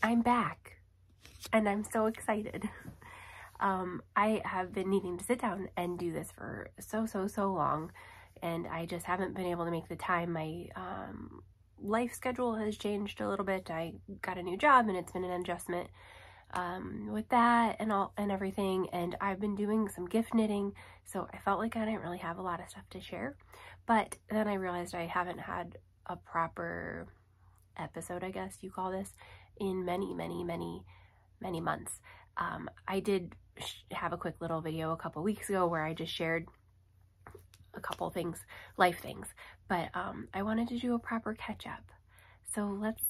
I'm back and I'm so excited. I have been needing to sit down and do this for so long, and I just haven't been able to make the time. My life schedule has changed a little bit. I got a new job and it's been an adjustment with that and everything, and I've been doing some gift knitting, so I felt like I didn't really have a lot of stuff to share. But then I realized I haven't had a proper episode, I guess you call this, in many months. I did have a quick little video a couple weeks ago where I just shared a couple things, life things, but I wanted to do a proper catch up. So let's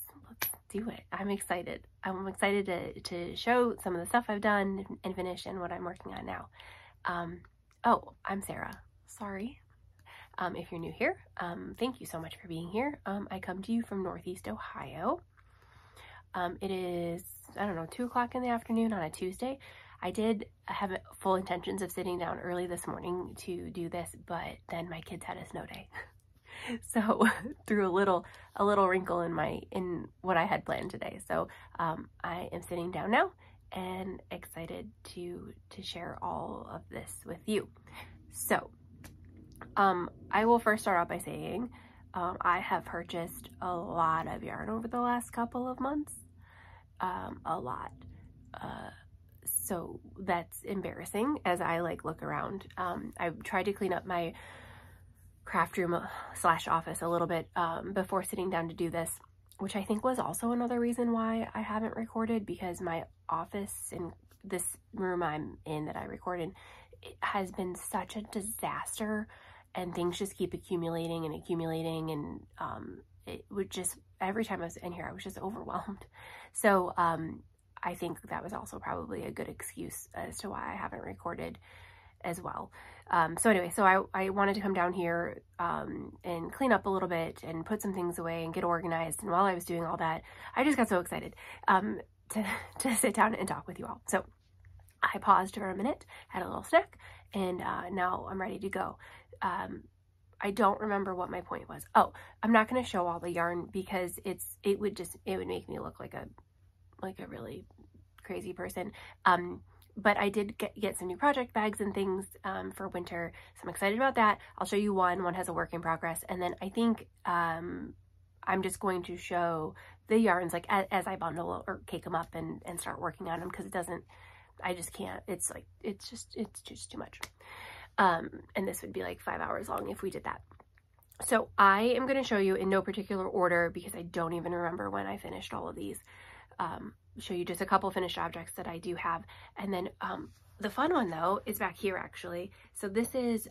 do it. I'm excited. I'm excited to show some of the stuff I've done and finish and what I'm working on now. Oh, I'm Sarah. Sorry. If you're new here, thank you so much for being here. I come to you from Northeast Ohio. It is, I don't know, 2 o'clock in the afternoon on a Tuesday. I did have full intentions of sitting down early this morning to do this, but then my kids had a snow day. So threw a little wrinkle in what I had planned today. So I am sitting down now and excited to share all of this with you. So I will first start out by saying I have purchased a lot of yarn over the last couple of months. A lot. So that's embarrassing as I look around. I've tried to clean up my craft room / office a little bit before sitting down to do this, which I think was also another reason why I haven't recorded, because my office in this room I'm in that I record in, it has been such a disaster, and things just keep accumulating, and it would just, every time I was in here I was just overwhelmed. So I think that was also probably a good excuse as to why I haven't recorded as well. So anyway, so I wanted to come down here and clean up a little bit and put some things away and get organized. And while I was doing all that, I just got so excited to sit down and talk with you all. So I paused for a minute, had a little snack, and now I'm ready to go. I don't remember what my point was. Oh, I'm not going to show all the yarn because it would make me look like a really crazy person. But I did get some new project bags and things for winter, so I'm excited about that. I'll show you one has a work in progress, and then I think I'm just going to show the yarns as I bundle or cake them up and start working on them, because I just can't, it's just too much. And this would be 5 hours long if we did that. So I am going to show you in no particular order because I don't even remember when I finished all of these. Show you just a couple finished objects that I do have. And then the fun one though is back here actually. So this is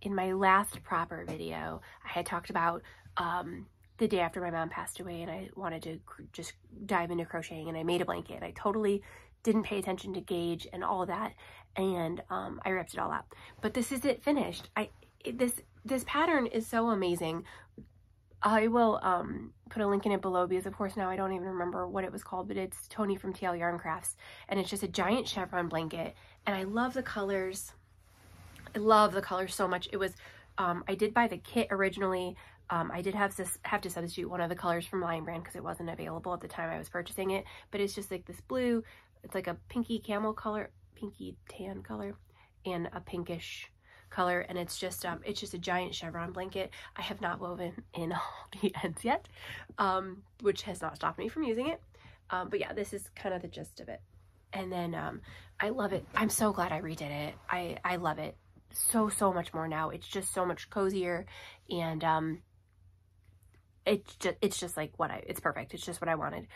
in my last proper video, I had talked about the day after my mom passed away, and I wanted to just dive into crocheting, and I made a blanket. I totally didn't pay attention to gauge and all of that, and I ripped it all out. But this is it finished. This pattern is so amazing. I will put a link in it below because of course now I don't even remember what it was called, but it's Toni from TL Yarn Crafts, and it's just a giant chevron blanket, and I love the colors. I love the colors so much. It was I did buy the kit originally. I did have to substitute one of the colors from Lion Brand because it wasn't available at the time I was purchasing it, but it's just this blue, it's like a pinky camel color, pinky tan color, and a pinkish color, and it's just a giant chevron blanket. I have not woven in all the ends yet, which has not stopped me from using it, but yeah, this is kind of the gist of it. And then I love it. I'm so glad I redid it. I love it so much more now. It's just so much cozier, and it's just it's perfect. It's just what I wanted.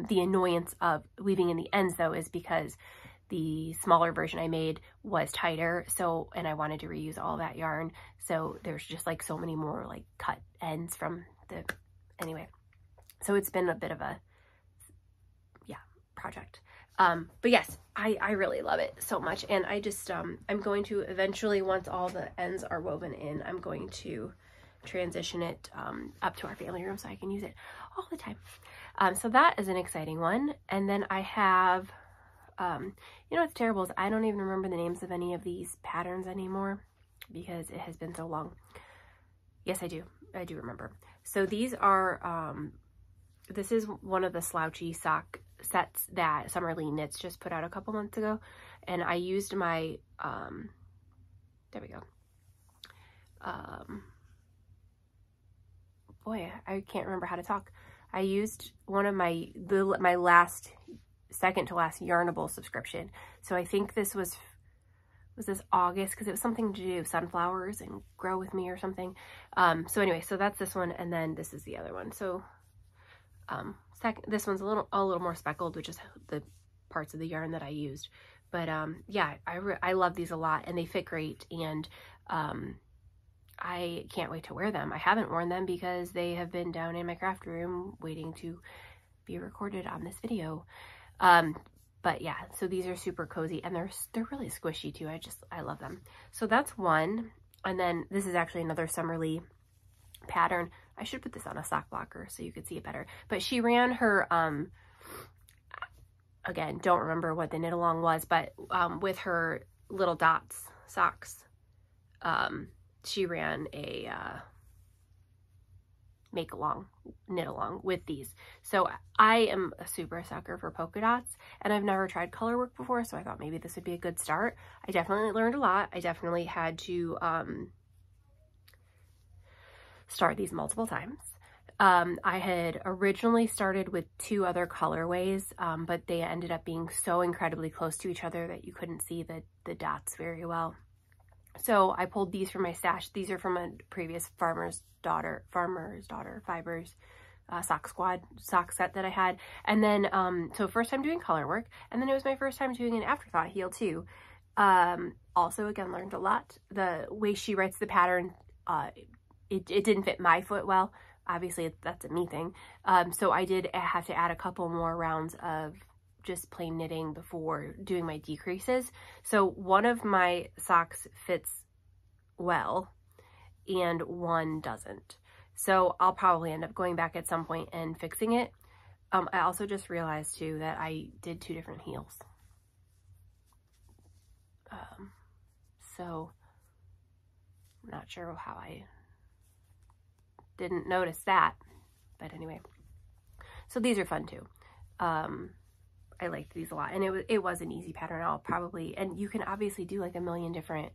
The annoyance of weaving in the ends though is because the smaller version I made was tighter, and I wanted to reuse all that yarn, so there's just so many more cut ends from the, anyway, so it's been a bit of a project, but yes, I really love it so much, and I just I'm going to eventually, once all the ends are woven in, I'm going to transition it up to our family room so I can use it all the time. So that is an exciting one. And then I have you know what's terrible is I don't even remember the names of any of these patterns anymore because it has been so long. Yes, I do remember. So these are this is one of the slouchy sock sets that Summerly Knits just put out a couple months ago, and I used my, there we go. Boy, I can't remember how to talk. I used one of my last, second to last Yarnable subscription. So I think this was this August, because it was something to do with sunflowers and grow with me or something. So anyway, so that's this one, and then this is the other one. So this one's a little more speckled, which is the parts of the yarn that I used. But yeah, I love these a lot, and they fit great, and I can't wait to wear them. I haven't worn them because they have been down in my craft room waiting to be recorded on this video. But yeah, so these are super cozy, and they're really squishy too. I love them. So that's one. And then this is actually another Summerly pattern. I should put this on a sock blocker so you could see it better. But she ran her, again, don't remember what the knit along was, but with her little dots socks, she ran a knit along with these. So I am a super sucker for polka dots, and I've never tried color work before, so I thought maybe this would be a good start. I definitely learned a lot. I definitely had to start these multiple times. I had originally started with 2 other colorways, but they ended up being so incredibly close to each other that you couldn't see the dots very well. So I pulled these from my stash. These are from a previous Farmer's Daughter Fibers sock set that I had. And then, so first time doing color work, and then it was my first time doing an afterthought heel too. Also, again, learned a lot. The way she writes the pattern, it didn't fit my foot well. Obviously, that's a me thing. So I did have to add a couple more rounds of just plain knitting before doing my decreases. So one of my socks fits well and one doesn't. So I'll probably end up going back at some point and fixing it. I also just realized too that I did 2 different heels. So I'm not sure how I didn't notice that, but anyway. So these are fun too. I liked these a lot, and it was an easy pattern. I'll probably, and you can obviously do like a million different,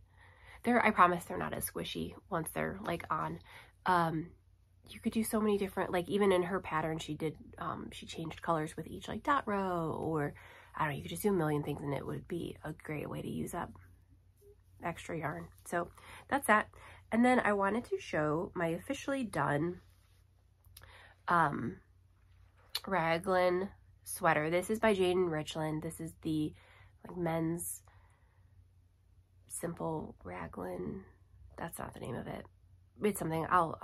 I promise they're not as squishy once they're like on. You could do so many different, like even in her pattern, she did, she changed colors with each like dot row, or I don't know, you could just do a million things, and it would be a great way to use up extra yarn. So that's that. And then I wanted to show my officially done Raglan sweater. This is by Jade in Richmond. This is the like men's simple Raglan. That's not the name of it. It's something, I'll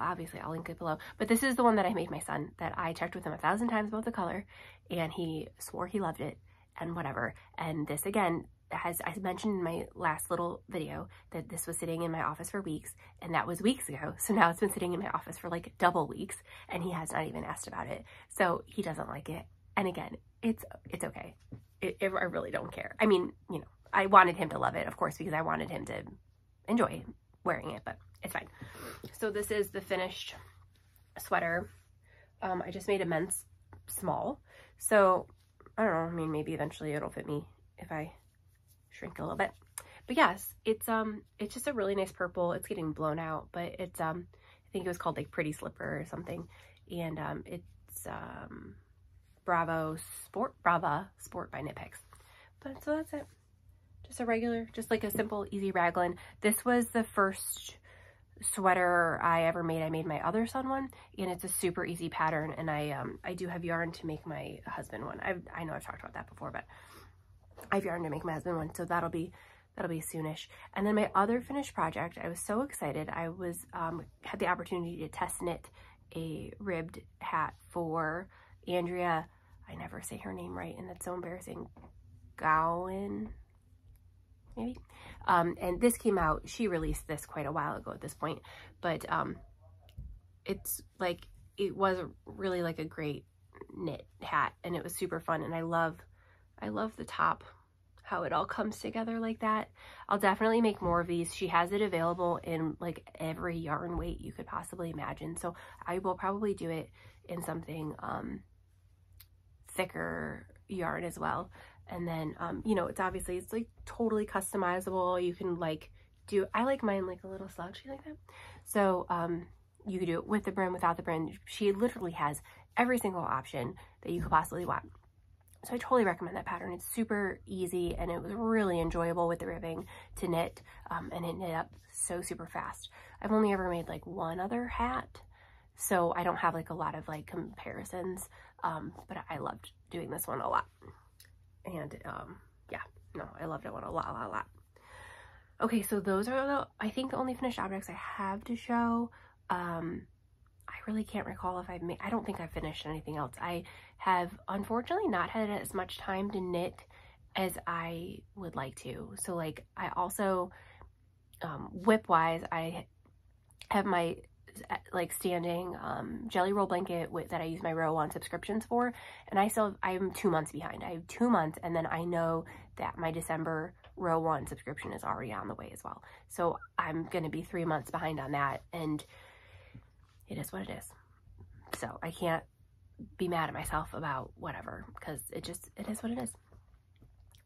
link it below. But this is the one that I made my son, that I checked with him 1,000 times about the color, and he swore he loved it and whatever. And this again, I mentioned in my last little video that this was sitting in my office for weeks, and that was weeks ago. So now it's been sitting in my office for like double weeks, and he has not even asked about it. So he doesn't like it. And again, it's okay. I really don't care. I mean, you know, I wanted him to love it, of course, because I wanted him to enjoy wearing it, but it's fine. So this is the finished sweater. I just made a men's small. So I don't know, I mean, maybe eventually it'll fit me if I shrink a little bit. But yes, it's just a really nice purple. It's getting blown out, but it's I think it was called like Pretty Slipper or something. And it's Brava Sport by Knitpicks. But so that's it. Just a regular, just like a simple, easy raglan. This was the first sweater I ever made. I made my other son one, and it's a super easy pattern. And I do have yarn to make my husband one. I know I've talked about that before, but I have yarn to make my husband one, so that'll be soonish. And then my other finished project, I was so excited. I was had the opportunity to test knit a ribbed hat for Andrea. I never say her name right, and that's so embarrassing. Gaughan, maybe. And this came out, she released this quite a while ago at this point, but it's like, it was really like a great knit hat, and it was super fun. And I love the top, how it all comes together like that. I'll definitely make more of these. She has it available in like every yarn weight you could possibly imagine. So I will probably do it in something thicker yarn as well. And then, you know, it's obviously, it's like totally customizable. You can like I like mine like a little slouchy like that. So, you could do it with the brim, without the brim. She literally has every single option that you could possibly want. So I totally recommend that pattern. It's super easy and it was really enjoyable with the ribbing to knit, and it knit up so super fast. I've only ever made like one other hat, so I don't have like a lot of like comparisons, but I loved doing this one a lot. And yeah, no, I loved it one a lot. Okay, so those are the, I think, the only finished objects I have to show. I really can't recall if I've made, I don't think I've finished anything else. I have unfortunately not had as much time to knit as I would like to. So like I also, whip wise, I have my like standing jelly roll blanket that I use my row on subscriptions for, and I'm 2 months behind. I have 2 months, and then I know that my December row 1 subscription is already on the way as well. So I'm gonna be 3 months behind on that, and it is what it is. So I can't be mad at myself about whatever, because it is what it is.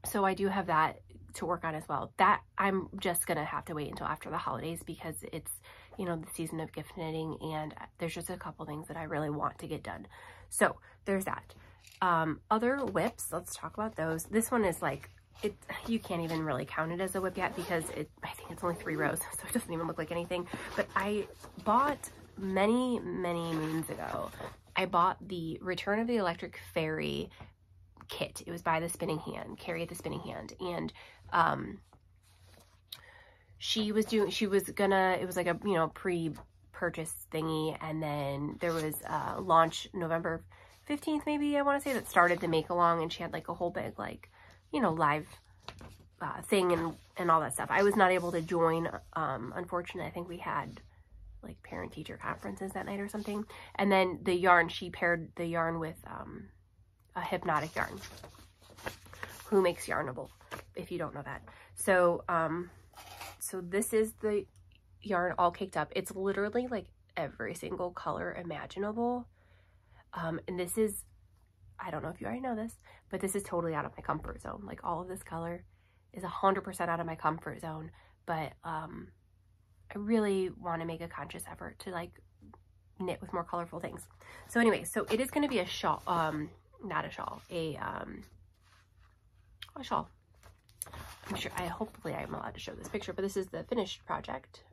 So I do have that to work on as well. That I'm just gonna have to wait until after the holidays, because it's, you know, the season of gift knitting, and there's just a couple things that I really want to get done. So there's that. Other whips, let's talk about those. This one is like, you can't even really count it as a whip yet, because I think it's only 3 rows, so it doesn't even look like anything. But I bought many moons ago, I bought the Return of the Electric Faerie kit. It was by the Spinning Hand, Carrie at the Spinning Hand, and it was like a, you know, pre-purchase thingy, and then there was a launch November 15th maybe, I want to say, that started the make along, and she had like a whole big like, you know, live thing and all that stuff. I was not able to join, unfortunately. I think we had like parent teacher conferences that night or something. And then the yarn, she paired the yarn with a Hypnotic yarn, who makes Yarnable, if you don't know that. So so this is the yarn all caked up. It's literally like every single color imaginable, and this is, I don't know if you already know this, but this is totally out of my comfort zone. Like all of this color is 100% out of my comfort zone, but I really want to make a conscious effort to like knit with more colorful things. So anyway, so it is going to be a shawl, not a shawl, a shawl. I'm sure, hopefully I'm allowed to show this picture, but this is the finished project.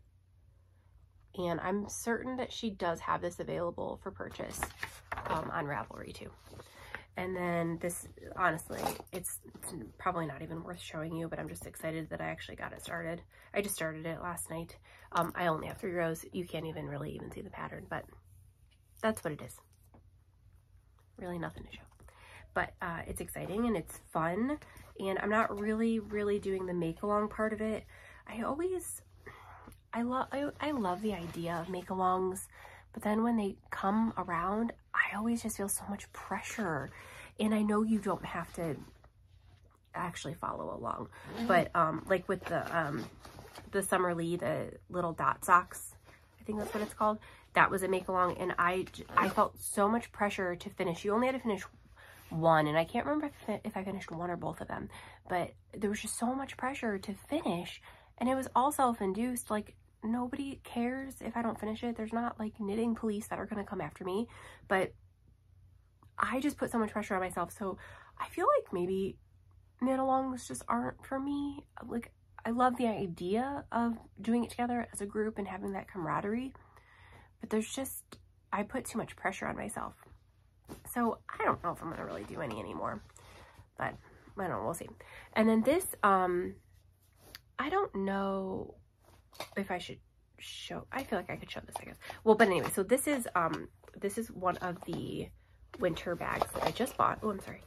And I'm certain that she does have this available for purchase on Ravelry too. And then this, honestly, it's probably not even worth showing you, but I'm just excited that I actually got it started. I just started it last night. I only have 3 rows. You can't even really even see the pattern, but that's what it is. Really nothing to show. But it's exciting and it's fun. And I'm not really doing the make-along part of it. I love the idea of make-alongs, but then when they come around, I always just feel so much pressure. And I know you don't have to actually follow along, but like with the Summer Lee, the little dot socks, I think that's what it's called, that was a make-along, and I felt so much pressure to finish. You only had to finish 1, and I can't remember if I finished 1 or both of them, but there was just so much pressure to finish, and it was all self-induced. Like, nobody cares if I don't finish it. There's not like knitting police that are going to come after me, but I just put so much pressure on myself. So I feel like maybe knit-alongs just aren't for me. Like, I love the idea of doing it together as a group and having that camaraderie, but there's just, I put too much pressure on myself. So I don't know if I'm going to really do any anymore, but I don't know, we'll see. And then this, I don't know if I should show, I feel like I could show this, I guess. Well, but anyway, so this is one of the winter bags that I just bought. Oh, I'm sorry.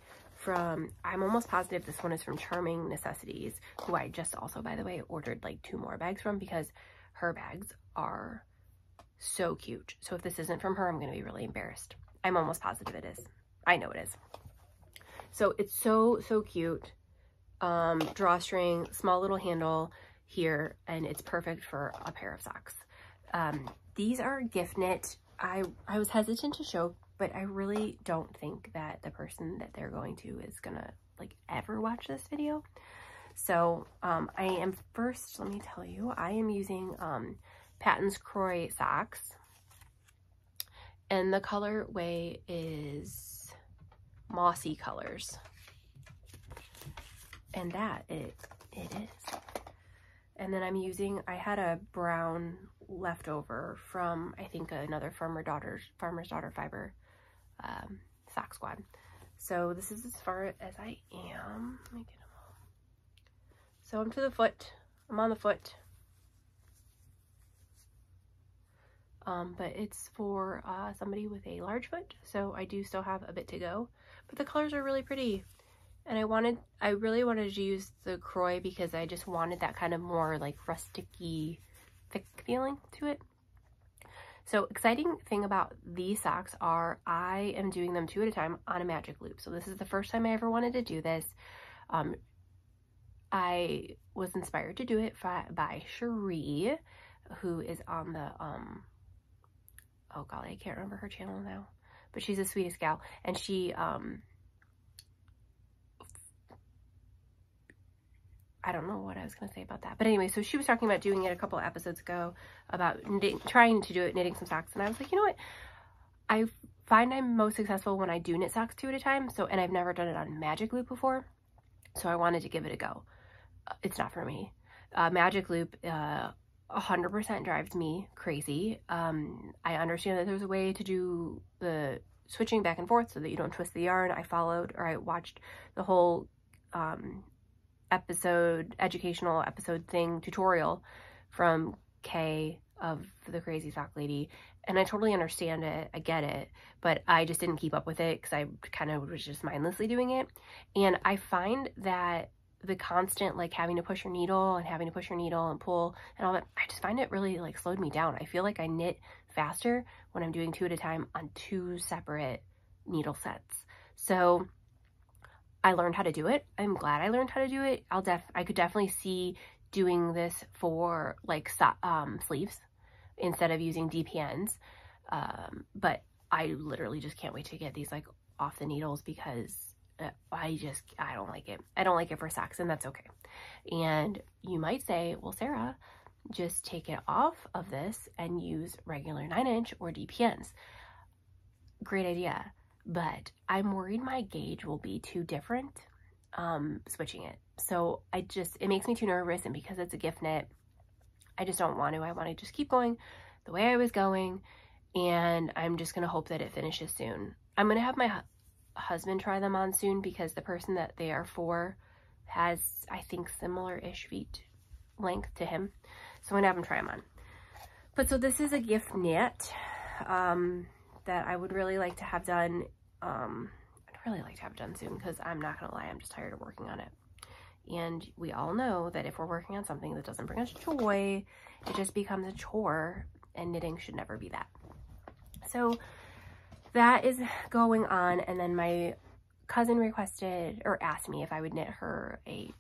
I'm almost positive this one is from Charming Necessities, who I just also, by the way, ordered like 2 more bags from, because her bags are so cute. So if this isn't from her, I'm going to be really embarrassed. I'm almost positive it is. I know it is. So it's so cute. Drawstring, small little handle here, and it's perfect for a pair of socks. These are gift knit. I was hesitant to show but I really don't think that the person that they're going to is gonna like ever watch this video. So I am first, let me tell you, I am using Patton's Croy socks, and the colorway is Mossy Colors, and that it is. And then I'm using, I had a brown leftover from, I think, another Farmer's Daughter Fiber sock squad. So this is as far as I am. Let me get them all. So I'm to the foot. I'm on the foot. But it's for somebody with a large foot, so I do still have a bit to go. But the colors are really pretty. And I really wanted to use the Croy because I just wanted that kind of more like rusticy, thick feeling to it. So exciting thing about these socks are I am doing them 2 at a time on a magic loop. So this is the first time I ever wanted to do this. I was inspired to do it by Cherie, who is on the, oh golly, I can't remember her channel now, but she's the sweetest gal. And she, I don't know what I was going to say about that. But anyway, so she was talking about doing it a couple of episodes ago about trying to do it, knitting some socks. And I was like, you know what? I find I'm most successful when I do knit socks 2 at a time. So, and I've never done it on magic loop before. So I wanted to give it a go. It's not for me. Magic loop, 100% drives me crazy. I understand that there's a way to do the switching back and forth so that you don't twist the yarn. I watched the whole, educational episode thing tutorial from Kay of the Crazy Sock Lady, and I totally understand it. I get it, but I just didn't keep up with it because I kind of was just mindlessly doing it. And I find that the constant like having to push your needle and pull and all that, I just find it really like slowed me down. I feel like I knit faster when I'm doing 2 at a time on 2 separate needle sets. So I learned how to do it. I'm glad I learned how to do it. I could definitely see doing this for like sleeves instead of using DPNs. But I literally just can't wait to get these like off the needles because I don't like it. I don't like it for socks, and that's okay. And you might say, well, Sarah, just take it off of this and use regular 9-inch or DPNs. Great idea. But I'm worried my gauge will be too different switching it. So it makes me too nervous, and because it's a gift knit, I just don't want to. I want to just keep going the way I was going, and I'm just going to hope that it finishes soon. I'm going to have my husband try them on soon because the person that they are for has, I think, similar-ish feet length to him. So I'm going to have him try them on. But so this is a gift knit that I would really like to have done. I'd really like to have it done soon because I'm not gonna lie, I'm just tired of working on it. And we all know that if we're working on something that doesn't bring us joy, it just becomes a chore, and knitting should never be that. So that is going on. And then my cousin requested or asked me if I would knit her an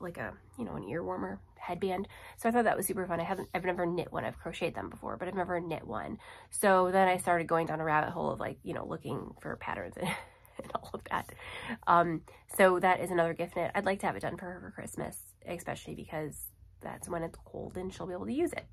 ear warmer headband. So I thought that was super fun. I've never knit one. I've crocheted them before, but I've never knit one. So then I started going down a rabbit hole of looking for patterns and all of that. So that is another gift knit. I'd like to have it done for her for Christmas, especially because that's when it's cold and she'll be able to use it.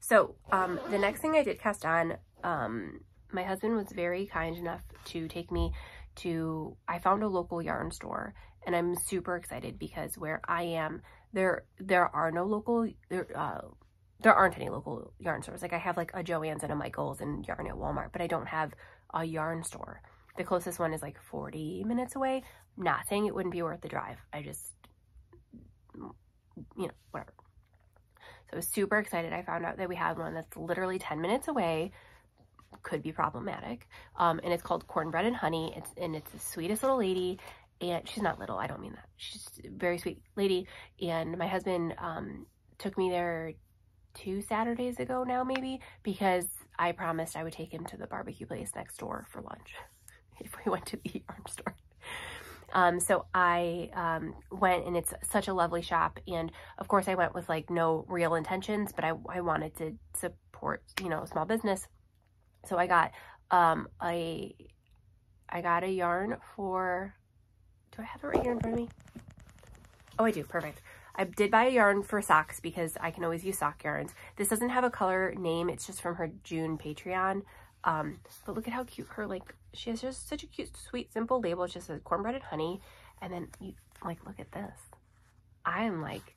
So the next thing I did cast on, my husband was very kind enough to take me to, I found a local yarn store, and I'm super excited because where I am, there aren't any local yarn stores. Like I have like a Joann's and a Michael's and yarn at Walmart, but I don't have a yarn store. The closest one is like 40 minutes away. Not saying it wouldn't be worth the drive. I just, whatever. So I was super excited. I found out that we had one that's literally 10 minutes away. Could be problematic. And it's called Cornbread and Honey. It's the sweetest little lady. And she's not little, I don't mean that. She's a very sweet lady. And my husband took me there 2 Saturdays ago now, maybe, because I promised I would take him to the barbecue place next door for lunch if we went to the yarn store. So I went, and it's such a lovely shop. And of course I went with like no real intentions, but I wanted to support, small business. So I got I got a yarn for, do I have it right here in front of me? Oh, I do. Perfect. I did buy a yarn for socks because I can always use sock yarns. This doesn't have a color name. It's just from her June Patreon. But look at how cute her, like, she has just such a cute, sweet, simple label. It just says cornbread and honey. And then you, like, look at this. I am like,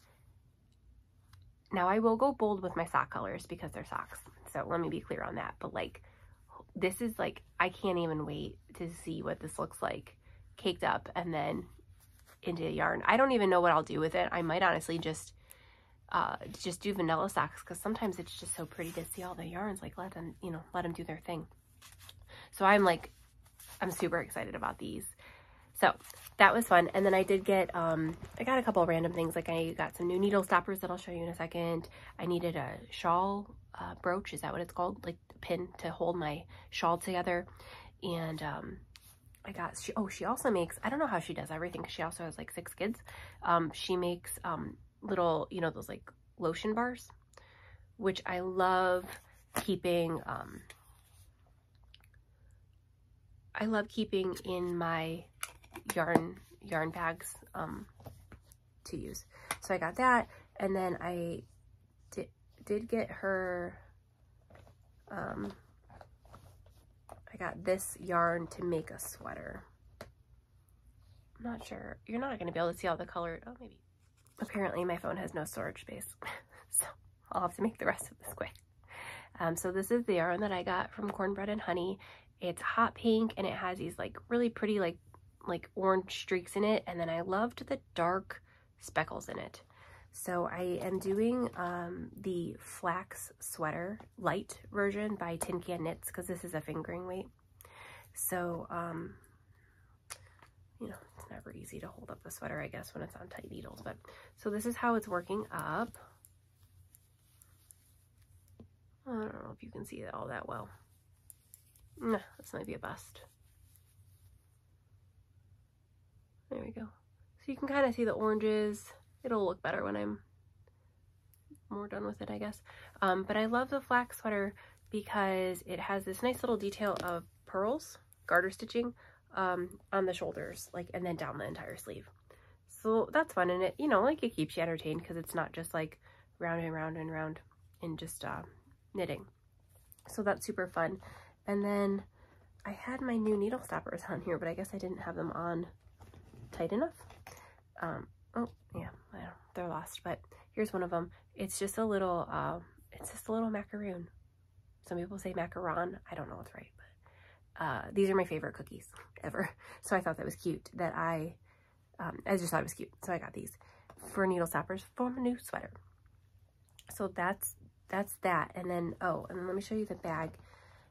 now I will go bold with my sock colors because they're socks. So let me be clear on that. But like, this is like, I can't even wait to see what this looks like caked up and then into a yarn. I don't even know what I'll do with it. I might honestly just do vanilla socks because sometimes it's just so pretty to see all the yarns, like let them, you know, let them do their thing. So I'm super excited about these. So that was fun. And then I did get, I got a couple of random things. Like I got some new needle stoppers that I'll show you in a second. I needed a shawl brooch. Is that what it's called? Like a pin to hold my shawl together. And I got, she also makes, I don't know how she does everything because she also has like 6 kids. She makes little, you know, those like lotion bars, which I love keeping, in my yarn bags to use. So I got that, and then I did get her, I got this yarn to make a sweater. I'm not sure. You're not going to be able to see all the color. Oh, maybe. Apparently my phone has no storage space, so I'll have to make the rest of this quick. So this is the yarn that I got from Cornbread and Honey. It's hot pink, and it has these like really pretty like orange streaks in it, and then I loved the dark speckles in it. So I am doing the Flax sweater light version by Tin Can Knits because this is a fingering weight. So you know, it's never easy to hold up a sweater, I guess, when it's on tight needles. But so this is how it's working up. I don't know if you can see it all that well. Nah, this might be a bust. There we go. So you can kind of see the oranges. It'll look better when I'm more done with it, I guess. But I love the Flax sweater because it has this nice little detail of pearls, garter stitching, on the shoulders, like, and then down the entire sleeve. So that's fun, and it, you know, like, it keeps you entertained because it's not just like round and round and round and just knitting. So that's super fun. And then I had my new needle stoppers on here, but I guess I didn't have them on tight enough. Oh yeah, I don't, they're lost, but here's one of them. It's just a little macaroon. Some people say macaron. I don't know what's right, but these are my favorite cookies ever. So I thought that was cute that I just thought it was cute. So I got these for needle stoppers for my new sweater. So that's that. And then, oh, and then let me show you the bag.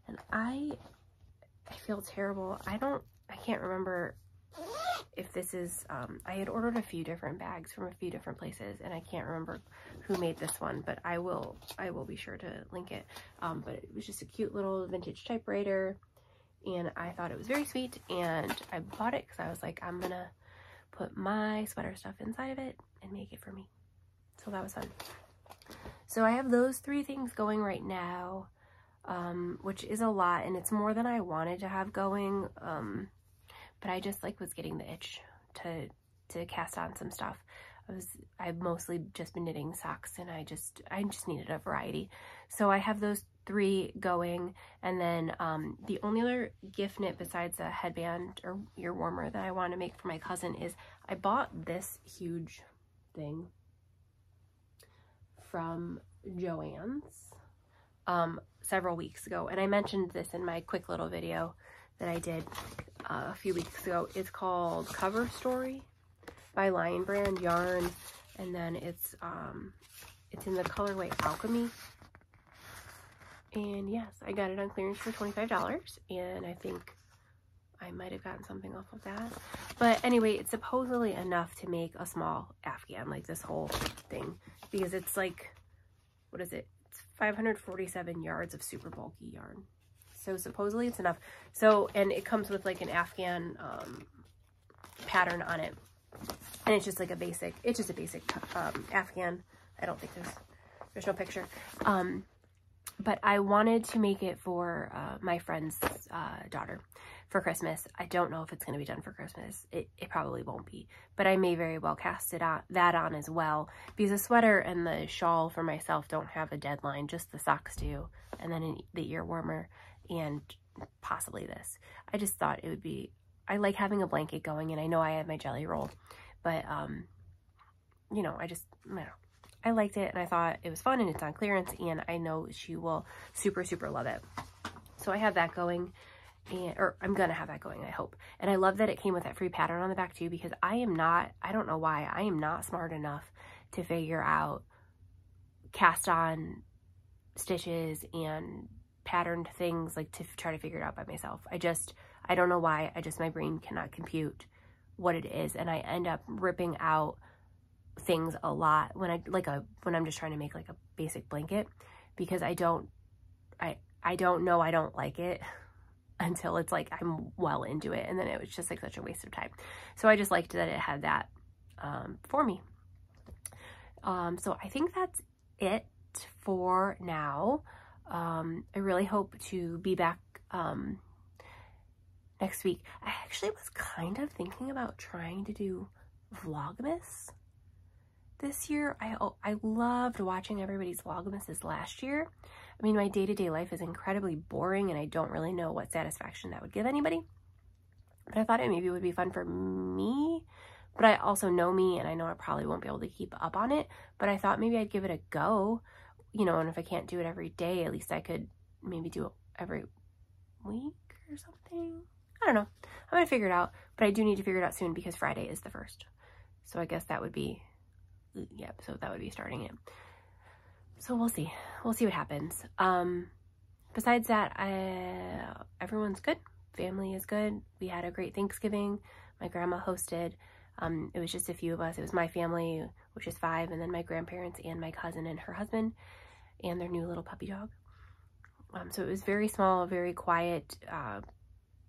And I feel terrible. I can't remember if this is, I had ordered a few different bags from a few different places, and I can't remember who made this one, but I will be sure to link it. But it was just a cute little vintage typewriter, and I thought it was very sweet, and I bought it because I was like, I'm gonna put my sweater stuff inside of it and make it for me. So that was fun. So I have those 3 things going right now, which is a lot, and it's more than I wanted to have going. But I just like was getting the itch to cast on some stuff. I've mostly just been knitting socks, and I just needed a variety. So I have those 3 going, and then the only other gift knit besides a headband or ear warmer that I want to make for my cousin is I bought this huge thing from Joann's several weeks ago, and I mentioned this in my quick little video that I did a few weeks ago. It's called Cover Story by Lion Brand Yarn, and then it's in the colorway Alchemy. And yes, I got it on clearance for $25, and I think I might have gotten something off of that. But anyway, it's supposedly enough to make a small Afghan, like this whole thing, because it's like, what is it? It's 547 yards of super bulky yarn. So supposedly it's enough. So, and it comes with like an Afghan pattern on it. And it's just like a basic, it's just a basic Afghan. I don't think there's no picture. But I wanted to make it for my friend's daughter for Christmas. I don't know if it's going to be done for Christmas. It probably won't be. But I may very well cast that on as well. Because the sweater and the shawl for myself don't have a deadline. Just the socks do. And then the ear warmer and possibly this. I just thought it would be... I like having a blanket going, and I know I have my jelly roll. But, you know, I liked it, and I thought it was fun, and it's on clearance, and I know she will super, super love it. So I have that going, or I'm going to have that going, I hope. And I love that it came with that free pattern on the back, too, because I don't know why, I am not smart enough to figure out cast on stitches and patterned things, like to try to figure it out by myself. I don't know why, my brain cannot compute what it is, and I end up ripping out things a lot when I'm just trying to make like a basic blanket, because I don't know I don't like it until it's like I'm well into it, and then it was just like such a waste of time. So I just liked that it had that for me. So I think that's it for now. I really hope to be back next week. I actually was kind of thinking about trying to do Vlogmas this year. I loved watching everybody's Vlogmases last year. I mean, my day-to-day life is incredibly boring, and I don't really know what satisfaction that would give anybody. But I thought it maybe would be fun for me. But I also know me, and I know I probably won't be able to keep up on it. But I thought maybe I'd give it a go, you know, and if I can't do it every day, at least I could maybe do it every week or something. I don't know. I'm going to figure it out, but I do need to figure it out soon because Friday is the 1st. So I guess that would be, yep, so that would be starting it. So we'll see. We'll see what happens. Besides that, everyone's good. Family is good. We had a great Thanksgiving. My grandma hosted. It was just a few of us. It was my family, which is 5, and then my grandparents and my cousin and her husband and their new little puppy dog. So it was very small, very quiet,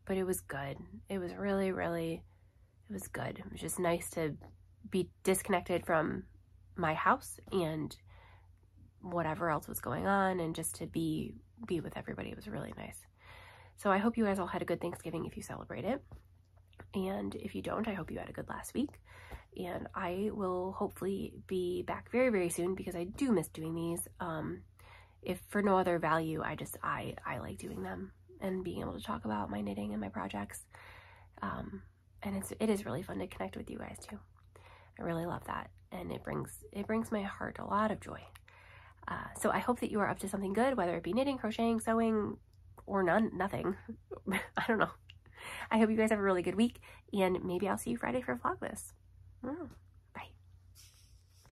but it was good. It was really, really, it was good. It was just nice to be disconnected from my house and whatever else was going on, and just to be with everybody. It was really nice. So I hope you guys all had a good Thanksgiving if you celebrate it. And if you don't, I hope you had a good last week. And I will hopefully be back very, very soon, because I do miss doing these. If for no other value, I like doing them and being able to talk about my knitting and my projects. And it is really fun to connect with you guys too. I really love that. And it brings my heart a lot of joy. So I hope that you are up to something good, whether it be knitting, crocheting, sewing, or nothing. I don't know. I hope you guys have a really good week, and maybe I'll see you Friday for Vlogmas.